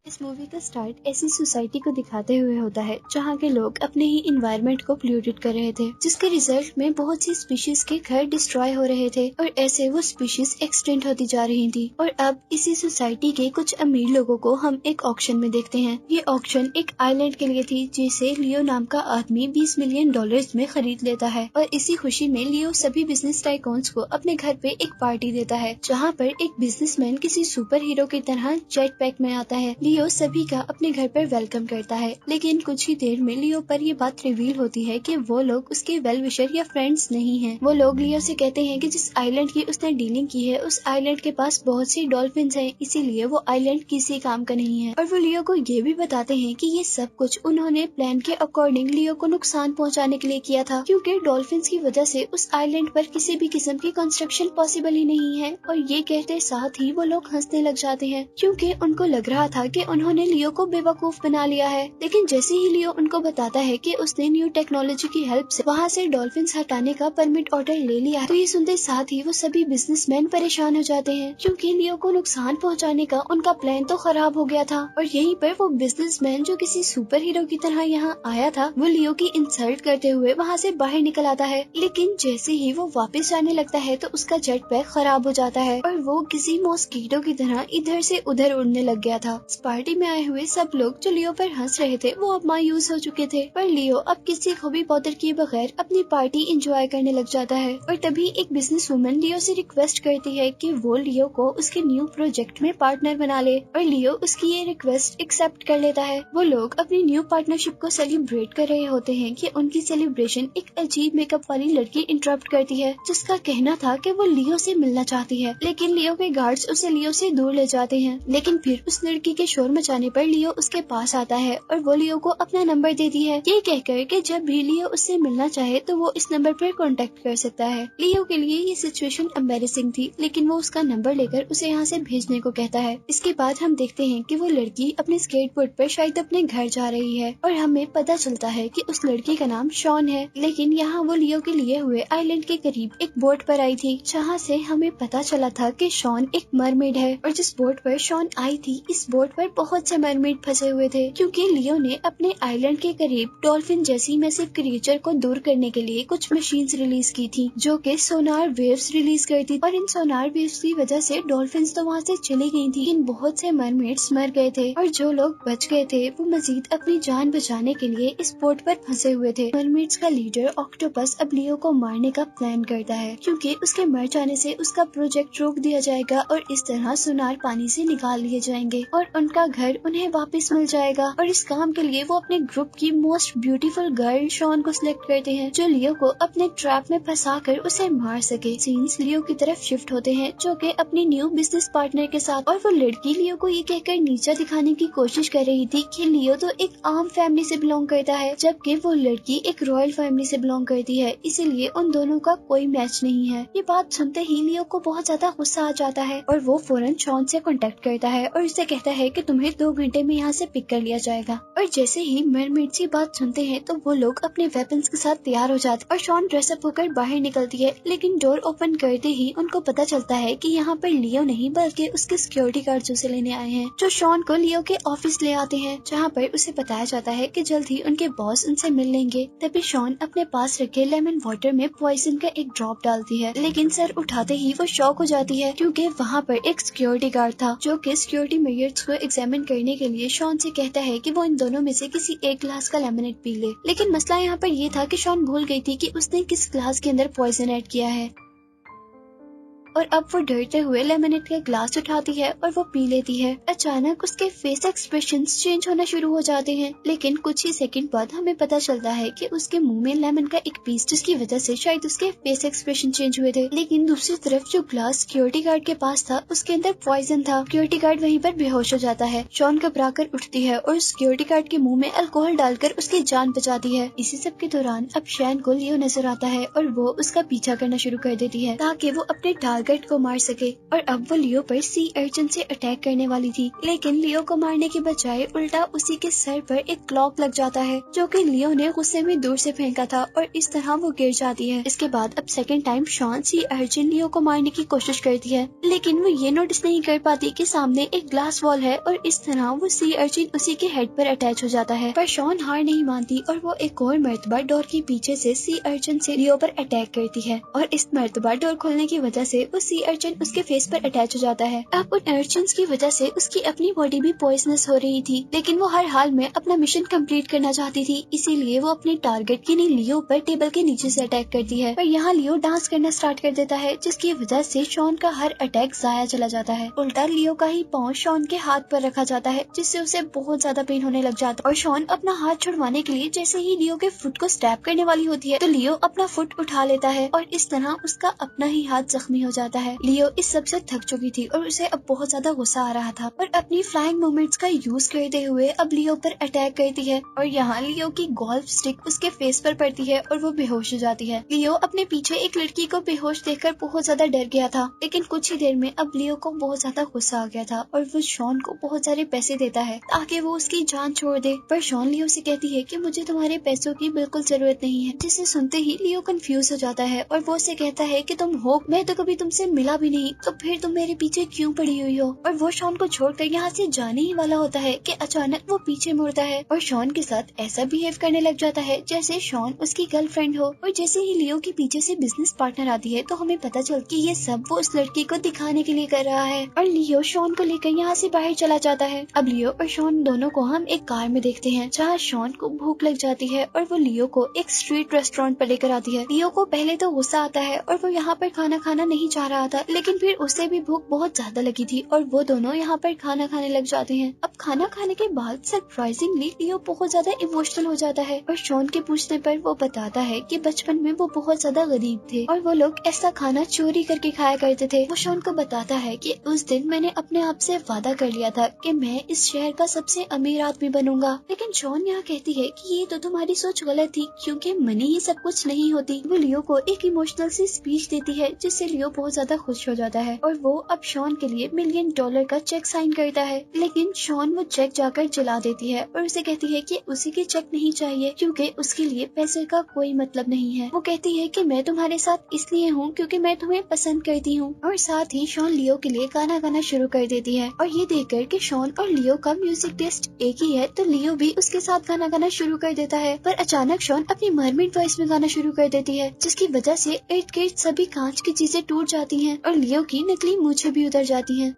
इस मूवी का स्टार्ट ऐसी सोसाइटी को दिखाते हुए होता है जहाँ के लोग अपने ही इन्वायरमेंट को पोल्यूटेड कर रहे थे, जिसके रिजल्ट में बहुत सी स्पीशीज के घर डिस्ट्रॉय हो रहे थे और ऐसे वो स्पीशीज एक्सटेंट होती जा रही थी। और अब इसी सोसाइटी के कुछ अमीर लोगों को हम एक ऑक्शन में देखते हैं। ये ऑक्शन एक आइलैंड के लिए थी जिसे लियो नाम का आदमी 20 मिलियन डॉलर्स में खरीद लेता है और इसी खुशी में लियो सभी बिजनेस टाइकॉन्स को अपने घर पे एक पार्टी देता है, जहाँ पर एक बिजनेसमैन किसी सुपर हीरो की तरह जेट पैक में आता है। लियो सभी का अपने घर पर वेलकम करता है, लेकिन कुछ ही देर में लियो पर ये बात रिवील होती है कि वो लोग उसके वेल विशर या फ्रेंड्स नहीं हैं। वो लोग लियो से कहते हैं कि जिस आइलैंड की उसने डीलिंग की है उस आइलैंड के पास बहुत सी डॉल्फिन्स हैं, इसीलिए वो आइलैंड किसी काम का नहीं है। और वो लियो को ये भी बताते हैं कि ये सब कुछ उन्होंने प्लान के अकॉर्डिंग लियो को नुकसान पहुँचाने के लिए किया था, क्योंकि डॉल्फिन्स की वजह से उस आइलैंड पर किसी भी किस्म की कंस्ट्रक्शन पॉसिबल ही नहीं है। और ये कहते साथ ही वो लोग हंसने लग जाते हैं, क्योंकि उनको लग रहा था कि उन्होंने लियो को बेवकूफ बना लिया है। लेकिन जैसे ही लियो उनको बताता है कि उसने न्यू टेक्नोलॉजी की हेल्प से वहाँ से डॉल्फिन्स हटाने का परमिट ऑर्डर ले लिया है, तो ये सुनते साथ ही वो सभी बिजनेसमैन परेशान हो जाते हैं, क्योंकि लियो को नुकसान पहुँचाने का उनका प्लान तो खराब हो गया था। और यहीं पर वो बिजनेसमैन जो किसी सुपर हीरो की तरह यहाँ आया था, वो लियो की इंसल्ट करते हुए वहाँ से बाहर निकल आता है। लेकिन जैसे ही वो वापस जाने लगता है तो उसका जेट पैक खराब हो जाता है और वो किसी मॉस्किटो की तरह इधर से उधर उड़ने लग गया था। इस पार्टी में आए हुए सब लोग जो लियो पर हंस रहे थे वो अब मायूस हो चुके थे, पर लियो अब किसी को भी बॉदर किए बगैर अपनी पार्टी एंजॉय करने लग जाता है। और तभी एक बिजनेस वुमन लियो से रिक्वेस्ट करती है कि वो लियो को उसके न्यू प्रोजेक्ट में पार्टनर बना ले, और लियो उसकी ये रिक्वेस्ट एक्सेप्ट कर लेता है। वो लोग अपनी न्यू पार्टनरशिप को सेलिब्रेट कर रहे होते हैं कि उनकी सेलिब्रेशन एक अजीब मेकअप वाली लड़की इंटरप्ट करती है, जिसका कहना था कि वो लियो से मिलना चाहती है, लेकिन लियो के गार्ड्स उसे लियो से दूर ले जाते हैं। लेकिन फिर उस लड़की के शोर मचाने पर लियो उसके पास आता है और वो लियो को अपना नंबर देती है, ये कहकर कि जब भी लियो उससे मिलना चाहे तो वो इस नंबर पर कांटेक्ट कर सकता है। लियो के लिए ये सिचुएशन एम्बैरेसिंग थी, लेकिन वो उसका नंबर लेकर उसे यहाँ से भेजने को कहता है। इसके बाद हम देखते हैं कि वो लड़की अपने स्केटबोर्ड पर शायद अपने घर जा रही है और हमें पता चलता है कि उस लड़की का नाम शॉन है। लेकिन यहाँ वो लियो के लिए हुए आइलैंड के करीब एक बोट पर आई थी, जहाँ से हमें पता चला था कि शॉन एक मरमेड है। और जिस बोट पर शॉन आई थी, इस बोट पर बहुत से मरमेड फंसे हुए थे, क्योंकि लियो ने अपने आइलैंड के करीब डॉल्फिन जैसी मैसिव क्रिएचर को दूर करने के लिए कुछ मशीन्स रिलीज की थी, जो कि सोनार वेव्स रिलीज करती, और इन सोनार वेव्स की वजह से डॉल्फिन्स तो वहाँ से चली गई थी। इन बहुत से मरमेड्स मर गए थे और जो लोग बच गए थे वो मजीद अपनी जान बचाने के लिए इस बोट पर फंसे हुए थे। मरमेड्स का लीडर ऑक्टोपस अब लियो को मारने का प्लान करता है, क्योंकि उसके मर जाने से उसका प्रोजेक्ट रोक दिया जाएगा और इस तरह सोनार पानी से निकाल लिए जाएंगे और उनका घर उन्हें वापस मिल जाएगा। और इस काम के लिए वो अपने ग्रुप की मोस्ट ब्यूटीफुल गर्ल शॉन को सिलेक्ट करते हैं, जो लियो को अपने ट्रैप में फंसाकर उसे मार सके। सीन्स लियो की तरफ शिफ्ट होते हैं, जो कि अपनी न्यू बिजनेस पार्टनर के साथ, और वो लड़की लियो को ये कहकर नीचा दिखाने की कोशिश कर रही थी कि लियो तो एक आम फैमिली से बिलोंग करता है, जबकि वो लड़की एक रॉयल फैमिली से बिलोंग करती है, इसीलिए उन दोनों का कोई मैच नहीं है। ये बात सुनते ही लियो को बहुत ज्यादा गुस्सा आ जाता है और वो फौरन शॉन से कांटेक्ट करता है और उसे कहता है कि तुम्हें 2 घंटे में यहाँ से पिक कर लिया जाएगा। और जैसे ही मरमेड्स की बात सुनते हैं तो वो लोग अपने वेपन्स के साथ तैयार हो जाते और शॉन ड्रेसअप होकर बाहर निकलती है, लेकिन डोर ओपन करते ही उनको पता चलता है कि यहाँ पर लियो नहीं बल्कि उसके सिक्योरिटी गार्ड उसे लेने आए हैं, जो शॉन को लियो के ऑफिस ले आते हैं, जहाँ पर उसे बताया जाता है कि जल्द ही उनके बॉस उनसे मिल लेंगे। तभी शॉन अपने पास रखे लेमन वाटर में पॉइजन का एक ड्रॉप डालती है, लेकिन सर उठाते ही वो शॉक हो जाती है, क्योंकि वहाँ पर एक सिक्योरिटी गार्ड था जो कि सिक्योरिटी मेजर्स को एग्जामिन करने के लिए शॉन से कहता है कि वो इन दोनों में से किसी एक ग्लास का लेमनेड पी ले। लेकिन मसला यहाँ पर ये था कि शॉन भूल गई थी कि उसने किस ग्लास के अंदर पॉइजन ऐड किया है, और अब वो डरते हुए लेमनेड का ग्लास उठाती है और वो पी लेती है। अचानक उसके फेस एक्सप्रेशंस चेंज होना शुरू हो जाते हैं, लेकिन कुछ ही सेकंड बाद हमें पता चलता है कि उसके मुंह में लेमन का एक पीस, जिसकी वजह से शायद उसके फेस एक्सप्रेशन चेंज हुए थे। लेकिन दूसरी तरफ जो ग्लास सिक्योरिटी गार्ड के पास था उसके अंदर पॉइजन था। सिक्योरिटी गार्ड वहीं पर बेहोश हो जाता है। शॉन घबरा कर उठती है और सिक्योरिटी गार्ड के मुंह में अल्कोहल डालकर उसकी जान बचाती है। इसी सब के दौरान अब शैन को लियो नजर आता है और वो उसका पीछा करना शुरू कर देती है ताकि वो अपने टारगेट टारगेट को मार सके। और अब वो लियो पर सी अर्चिन से अटैक करने वाली थी, लेकिन लियो को मारने के बजाय उल्टा उसी के सर पर एक क्लॉक लग जाता है जो कि लियो ने गुस्से में दूर से फेंका था और इस तरह वो गिर जाती है। इसके बाद अब second time Shaun sea urchin Leo को मारने की कोशिश करती है, लेकिन वो ये नोटिस नहीं कर पाती कि सामने एक ग्लास वॉल है और इस तरह वो सी अर्चिन उसी के हेड पर अटैच हो जाता है। पर शॉन हार नहीं मानती और वो एक और मर्तबा डोर के पीछे से सी अर्चिन से लियो पर अटैक करती है और इस मर्तबा डोर खोलने की वजह से वो सी अर्चिन उसके फेस पर अटैच हो जाता है। अब उन अर्चिन्स की वजह से उसकी अपनी बॉडी भी पॉइजनस हो रही थी, लेकिन वो हर हाल में अपना मिशन कंप्लीट करना चाहती थी, इसीलिए वो अपने टारगेट यानी लियो पर टेबल के नीचे से अटैक करती है। पर यहाँ लियो डांस करना स्टार्ट कर देता है, जिसकी वजह से शॉन का हर अटैक जाया चला जाता है। उल्टा लियो का ही पाँव शॉन के हाथ पर रखा जाता है, जिससे उसे बहुत ज्यादा पेन होने लग जाता है और शॉन अपना हाथ छुड़वाने के लिए जैसे ही लियो के फुट को स्टैप करने वाली होती है तो लियो अपना फुट उठा लेता है और इस तरह उसका अपना ही हाथ जख्मी हो जाता है। लियो इस सब से थक चुकी थी और उसे अब बहुत ज्यादा गुस्सा आ रहा था और अपनी फ्लाइंग मूवमेंट्स का यूज करते हुए अब लियो पर अटैक करती है और यहाँ लियो की गोल्फ स्टिक उसके फेस पर पड़ती है और वो बेहोश हो जाती है। लियो अपने पीछे एक लड़की को बेहोश देखकर बहुत ज्यादा डर गया था, लेकिन कुछ ही देर में अब लियो को बहुत ज्यादा गुस्सा आ गया था और वो शॉन को बहुत सारे पैसे देता है ताकि वो उसकी जान छोड़ दे। पर शॉन लियो से कहती है कि मुझे तुम्हारे पैसों की बिल्कुल जरूरत नहीं है, जिसे सुनते ही लियो कंफ्यूज हो जाता है और वो उसे कहता है कि तुम हो, मैं तो कभी तुमसे मिला भी नहीं, तो फिर तुम मेरे पीछे क्यों पड़ी हुई हो। और वो शॉन को छोड़कर यहाँ से जाने ही वाला होता है कि अचानक वो पीछे मुड़ता है और शॉन के साथ ऐसा बिहेव करने लग जाता है जैसे शॉन उसकी गर्लफ्रेंड हो। और जैसे ही लियो के पीछे से बिजनेस पार्टनर आती है तो हमें पता चलता कि ये सब वो उस लड़की को दिखाने के लिए कर रहा है और लियो शॉन को लेकर यहाँ से बाहर चला जाता है। अब लियो और शॉन दोनों को हम एक कार में देखते हैं जहाँ शॉन को भूख लग जाती है और वो लियो को एक स्ट्रीट रेस्टोरेंट पर लेकर आती है। लियो को पहले तो गुस्सा आता है और वो यहाँ पर खाना खाना नहीं चाह रहा था, लेकिन फिर उसे भी भूख बहुत ज्यादा लगी थी और वो दोनों यहाँ पर खाना खाने लग जाते हैं। अब खाना खाने के बाद सरप्राइजिंगली लियो बहुत ज्यादा इमोशनल हो जाता है और शॉन के पूछने पर वो बताता है कि बचपन में वो बहुत ज्यादा गरीब थे और वो लोग ऐसा खाना चोरी करके खाया करते थे। वो शॉन को बताता है कि उस दिन मैंने अपने आप से वादा कर लिया था कि मैं इस शहर का सबसे अमीर आदमी बनूंगा, लेकिन शॉन यहाँ कहती है कि ये तो तुम्हारी सोच गलत थी क्योंकि मनी ही सब कुछ नहीं होती। वो लियो को एक इमोशनल सी स्पीच देती है जिससे लियो बहुत ज्यादा खुश हो जाता है और वो अब शॉन के लिए $1 मिलियन का चेक साइन करता है, लेकिन शॉन वो चेक जाकर जला देती है और उसे कहती है कि उसी के चेक नहीं चाहिए क्योंकि उसके लिए पैसे का कोई मतलब नहीं है। वो कहती है कि मैं तुम्हारे साथ इसलिए हूँ क्योंकि मैं तुम्हें पसंद करती हूँ और साथ ही शॉन लियो के लिए गाना गाना शुरू कर देती है और ये देखकर कि शॉन और लियो का म्यूजिक टेस्ट एक ही है तो लियो भी उसके साथ गाना गाना शुरू कर देता है। पर अचानक शॉन अपनी मरमेड वॉइस में गाना शुरू कर देती है जिसकी वजह से इर्द गिर्द सभी कांच की चीजें टूट जाती हैं और लियो की नकली मूंछें भी उतर जाती हैं।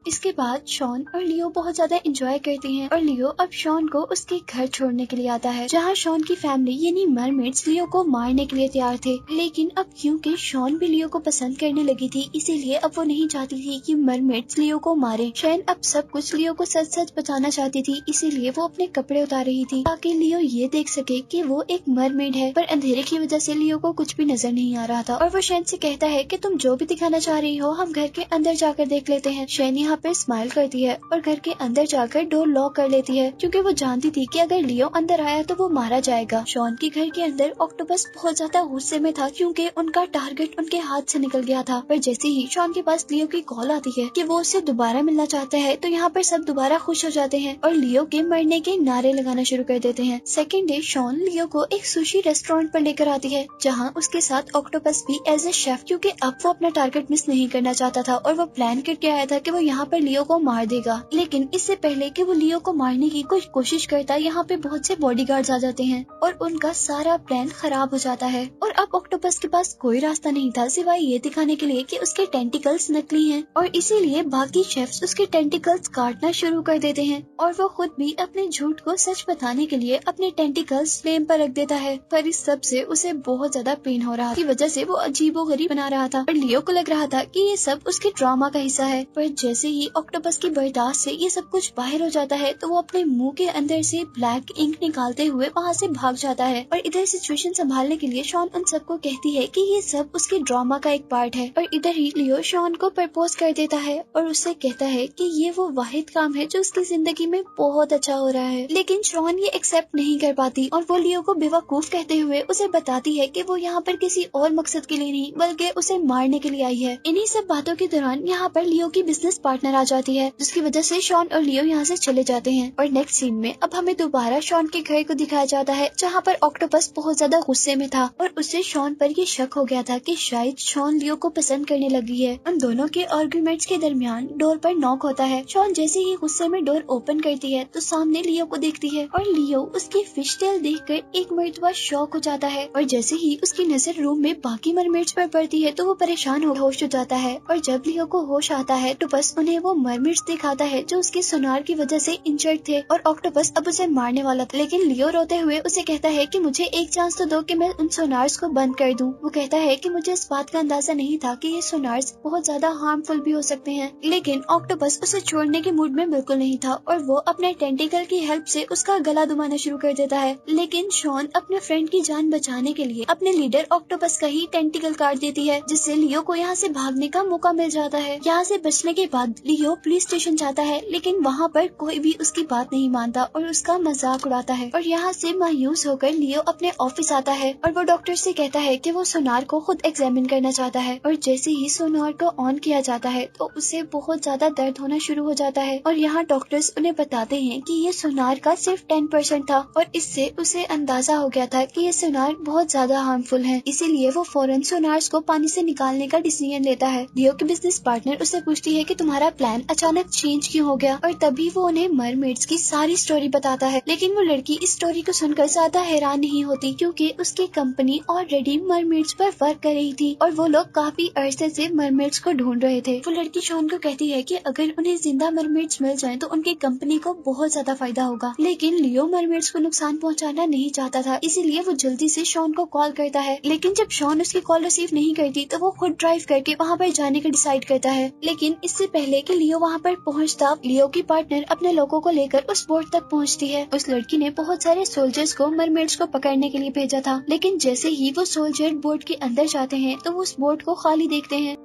इसके बाद शॉन और लियो बहुत ज्यादा एंजॉय करते हैं और लियो अब शॉन को उसके घर छोड़ने के लिए आता है जहाँ शॉन की फैमिली यानी मरमेड्स लियो को मारने के लिए तैयार थे, लेकिन अब क्योंकि शॉन भी लियो को पसंद करने लगी थी इसीलिए अब वो नहीं चाहती थी कि मरमेड्स लियो को मारे। शॉन अब सब कुछ लियो को सच सच बताना चाहती थी, इसीलिए वो अपने कपड़े उतार रही थी ताकि लियो ये देख सके कि वो एक मरमेड है। पर अंधेरे की वजह से लियो को कुछ भी नजर नहीं आ रहा था और वो शॉन से कहता है कि तुम जो भी दिखाना चाह रही हो हम घर के अंदर जाकर देख लेते हैं। शॉन यहाँ पे स्माइल करती है और घर के अंदर जाकर डोर लॉक कर लेती है क्योंकि वो जानती थी कि अगर लियो अंदर आया तो वो मारा जाएगा। शॉन के घर के अंदर ऑक्टोपस बहुत ज्यादा गुस्से में था क्योंकि उनका टारगेट उनके हाथ से निकल गया था। पर जैसे ही शॉन के पास लियो की कॉल आती है कि वो उससे दोबारा मिलना चाहता है तो यहाँ पर सब दोबारा खुश हो जाते हैं और लियो के मरने के नारे लगाना शुरू कर देते हैं। सेकेंड डे शॉन लियो को एक सुशी रेस्टोरेंट पर लेकर आती है जहाँ उसके साथ ऑक्टोपस भी एज ए शेफ, क्योंकि अब वो अपना टारगेट मिस नहीं करना चाहता था और वो प्लान करके आया था कि वो यहाँ पर लियो को मार देगा। लेकिन इससे पहले कि वो लियो को मारने की कोई कोशिश करता यहाँ पे बहुत से बॉडीगार्ड्स आ जाते हैं और उनका सारा प्लान खराब हो जाता है और अब ऑक्टोपस के पास कोई रास्ता नहीं था सिवाय ये दिखाने के लिए कि उसके टेंटिकल्स नकली हैं और इसीलिए बाकी शेफ्स उसके टेंटिकल्स काटना शुरू कर देते हैं और वो खुद भी अपने झूठ को सच बताने के लिए अपने टेंटिकल्स फ्लेम पर रख देता है। पर इस सब से उसे बहुत ज्यादा पेन हो रहा था, की वजह से वो अजीबोगरीब बना रहा था और लियो को लग रहा था कि ये सब उसके ड्रामा का हिस्सा है। पर जैसे ही ऑक्टोपस की बर्दाश्त से ये सब कुछ बाहर हो जाता है तो वो अपने मुंह के अंदर से ब्लैक इंक निकालते हुए वहाँ से भाग जाता है। और इधर सिचुएशन संभालने के लिए शॉन उन सबको कहती है कि ये सब उसके ड्रामा का एक पार्ट है। और इधर ही लियो शॉन को प्रपोज कर देता है और उससे कहता है कि ये वो वाहिद काम है जो उसकी जिंदगी में बहुत अच्छा हो रहा है। लेकिन शॉन ये एक्सेप्ट नहीं कर पाती और वो लियो को बेवकूफ कहते हुए उसे बताती है कि वो यहाँ पर किसी और मकसद के लिए नहीं बल्कि उसे मारने के लिए आई है। इन्हीं सब बातों के दौरान यहाँ पर लियो की बिजनेस पार्टनर आ जाती है जिसकी वजह से शॉन और लियो यहाँ से चले जाते हैं। और नेक्स्ट सीन में अब हमें दोबारा शॉन के घर को दिखाया जाता है जहाँ पर ऑक्टोपस बहुत ज्यादा गुस्से में था और उससे शॉन पर ये शक हो गया था कि शायद शॉन लियो को पसंद करने लगी है। उन दोनों के आर्गुमेंट्स के दरमियान डोर पर नॉक होता है। शॉन जैसे ही गुस्से में डोर ओपन करती है तो सामने लियो को देखती है और लियो उसकी फिश टेल देखकर एक मर्तबा शॉक हो जाता है। और जैसे ही उसकी नजर रूम में बाकी मरमेड्स पर पड़ती है तो वो परेशान होश हो जाता है। और जब लियो को होश आता है तो बस उन्हें वो मरमेड्स दिखाता है जो उसके सोनार की वजह से इंजर्ड थे और ऑक्टोपस अब उसे मारने वाला था। लेकिन लियो रोते हुए उसे कहता है कि मुझे एक चांस तो दो कि मैं उन सोनार्स को बंद कर दूं। वो कहता है कि मुझे इस बात का अंदाजा नहीं था कि ये सोनार्स बहुत ज्यादा हार्मफुल भी हो सकते हैं। लेकिन ऑक्टोपस उसे छोड़ने के मूड में बिल्कुल नहीं था और वो अपने टेंटिकल की हेल्प से उसका गला दुमाना शुरू कर देता है। लेकिन शॉन अपने फ्रेंड की जान बचाने के लिए अपने लीडर ऑक्टोपस का ही टेंटिकल काट देती है जिससे लियो को यहाँ से भागने का मौका मिल जाता है। यहाँ से बचने के बाद लियो पुलिस स्टेशन जाता है लेकिन वहाँ पर कोई भी उसकी बात नहीं मानता और उसका मजाक उड़ाता है। और यहाँ से मायूस होकर लियो अपने ऑफिस आता है और वो डॉक्टर से कहता है कि वो सोनार को खुद एग्जामिन करना चाहता है। और जैसे ही सोनार को ऑन किया जाता है तो उसे बहुत ज्यादा दर्द होना शुरू हो जाता है। और यहाँ डॉक्टर्स उन्हें बताते हैं कि ये सोनार का सिर्फ 10% था और इससे उसे अंदाजा हो गया था कि ये सोनार बहुत ज्यादा हार्मफुल है। इसीलिए वो फौरन सोनार्स को पानी से निकालने का डिसीजन लेता है। लियो की बिजनेस पार्टनर उससे पूछती है कि तुम्हारा प्लान अचानक चेंज क्यों हो गया और तभी वो उन्हें मरमेड्स की सारी स्टोरी बताता है। लेकिन वो लड़की इस स्टोरी को सुनकर ज्यादा हैरान नहीं होती क्योंकि उसकी कंपनी ऑलरेडी मरमेड्स पर वर्क कर रही थी और वो लोग काफी अरसे से मरमेड्स को ढूंढ रहे थे। वो लड़की शॉन को कहती है कि अगर उन्हें जिंदा मरमेड्स मिल जाएं तो उनकी कंपनी को बहुत ज्यादा फायदा होगा। लेकिन लियो मरमेड्स को नुकसान पहुंचाना नहीं चाहता था इसीलिए वो जल्दी से शॉन को कॉल करता है। लेकिन जब शॉन उसकी कॉल रिसीव नहीं करती तो वो खुद ड्राइव करके वहाँ पर जाने का डिसाइड करता है। लेकिन इससे पहले कि लियो वहाँ पर पहुँचता लियो की पार्टनर अपने लोगों को लेकर उस बोट तक पहुँचती है। उस लड़की ने बहुत सारे सोल्जर्स को मरमेड्स को पकड़ने के लिए भेजा था लेकिन जैसे ही वो सोल्जर बोट के अंदर जाते हैं तो वो उस बोट को खाली देखते हैं।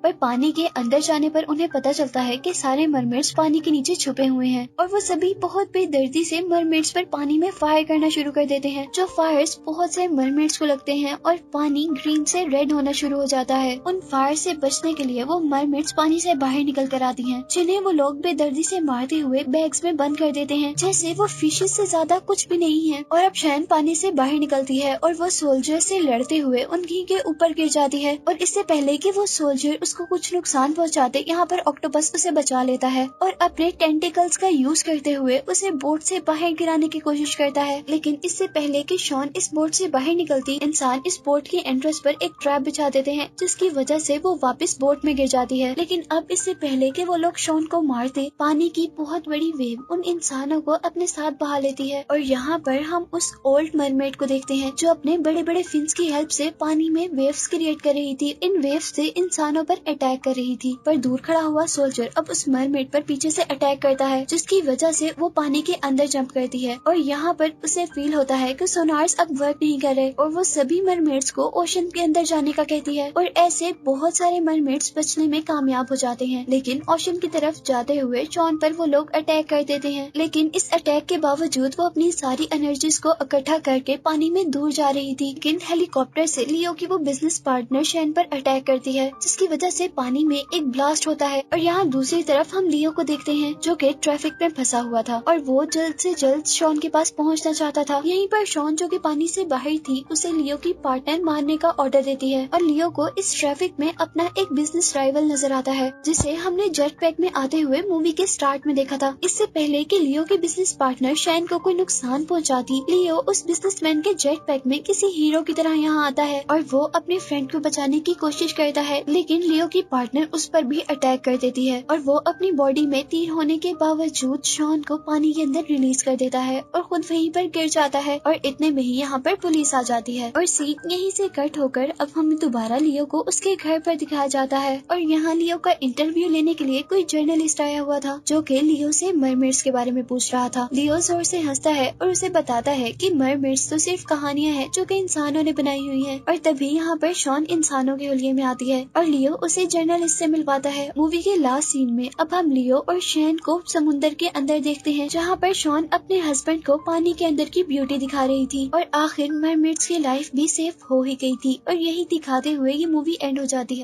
पर पानी के अंदर जाने पर उन्हें पता चलता है कि सारे मरमेड्स पानी के नीचे छुपे हुए हैं और वो सभी बहुत बेदर्दी से मरमेड्स पर पानी में फायर करना शुरू कर देते हैं। जो फायर्स बहुत से मरमेड्स को लगते हैं और पानी ग्रीन से रेड होना शुरू हो जाता है। उन फायर से बचने के लिए वो मरमेड्स पानी से बाहर निकल कर आती हैं जिन्हें वो लोग बेदर्दी से मारते हुए बैग्स में बंद कर देते हैं जैसे वो फिशेस से ज्यादा कुछ भी नहीं है। और अब शैन पानी से बाहर निकलती है और वो सोल्जर से लड़ते हुए उनकी के ऊपर गिर जाती है और इससे पहले कि वो सोल्जर उसको कुछ नुकसान पहुंचाते यहाँ पर ऑक्टोपस उसे बचा लेता है और अपने टेंटिकल्स का यूज करते हुए उसे बोट से बाहर गिराने की कोशिश करता है। लेकिन इससे पहले कि शॉन इस बोट से बाहर निकलती इंसान इस बोट की एंट्रेंस पर एक ट्रैप बिछा देते हैं जिसकी वजह से वो वापस बोट में गिर जाती है। लेकिन अब इससे पहले कि वो लोग शॉन को मारते पानी की बहुत बड़ी वेव उन इंसानों को अपने साथ बहा लेती है। और यहाँ पर हम उस ओल्ड मरमेड को देखते हैं जो अपने बड़े बड़े फिन्स की हेल्प से पानी में वेव्स क्रिएट कर रही थी। इन वेव्स से इंसानों पर अटैक कर रही थी पर दूर खड़ा हुआ सोल्जर अब उस मरमेड पर पीछे से अटैक करता है जिसकी वजह से वो पानी के अंदर जंप करती है। और यहाँ पर उसे फील होता है कि सोनार्स अब वर्क नहीं कर रहे और वो सभी मरमेड्स को ओशन के अंदर जाने का कहती है। और ऐसे बहुत सारे मरमेड्स बचने में कामयाब हो जाते हैं लेकिन ओशन की तरफ जाते हुए शॉन पर वो लोग अटैक कर देते हैं। लेकिन इस अटैक के बावजूद वो अपनी सारी एनर्जीज को इकट्ठा करके पानी में दूर जा रही थी। लेकिन हेलीकॉप्टर से लियो की वो बिजनेस पार्टनर शैन पर अटैक करती है जिसकी वजह से पानी में एक ब्लास्ट होता है। और यहाँ दूसरी तरफ हम लियो को देखते हैं जो कि ट्रैफिक में फंसा हुआ था और वो जल्द से जल्द शॉन के पास पहुँचना चाहता था। यहीं पर शॉन जो कि पानी से बाहर थी उसे लियो की पार्टनर मारने का ऑर्डर देती है और लियो को इस ट्रैफिक में अपना एक बिजनेस राइवल नजर आता है जिसे हमने जेट पैक में आते हुए मूवी के स्टार्ट में देखा था। इससे पहले कि लियो के बिजनेस पार्टनर शैन को कोई नुकसान पहुंचाती लियो उस बिजनेसमैन के जेट पैक में किसी हीरो की तरह यहाँ आता है और वो अपने फ्रेंड को बचाने की कोशिश करता है। लेकिन लियो लियो की पार्टनर उस पर भी अटैक कर देती है और वो अपनी बॉडी में तीर होने के बावजूद शॉन को पानी के अंदर रिलीज कर देता है और खुद वहीं पर गिर जाता है और इतने में ही यहाँ पर पुलिस आ जाती है और सीन यहीं से कट होकर अब हमें दोबारा लियो को उसके घर पर दिखाया जाता है और यहाँ लियो का इंटरव्यू लेने के लिए कोई जर्नलिस्ट आया हुआ था जो कि लियो से मरमेड्स के बारे में पूछ रहा था। लियो जोर से हंसता है और उसे बताता है कि मरमेड्स तो सिर्फ कहानियां हैं जो कि इंसानों ने बनाई हुई हैं और तभी यहाँ पर शॉन इंसानों के हुलिये में आती है और लियो उसे जर्नलिस्ट से मिलवाता है। मूवी के लास्ट सीन में अब हम लियो और शैन को समुद्र के अंदर देखते हैं जहाँ पर शॉन अपने हस्बैंड को पानी के अंदर की ब्यूटी दिखा रही थी और आखिर मरमेड्स की लाइफ भी सेफ हो ही गई थी और यही दिखाते हुए ये मूवी एंड हो जाती है।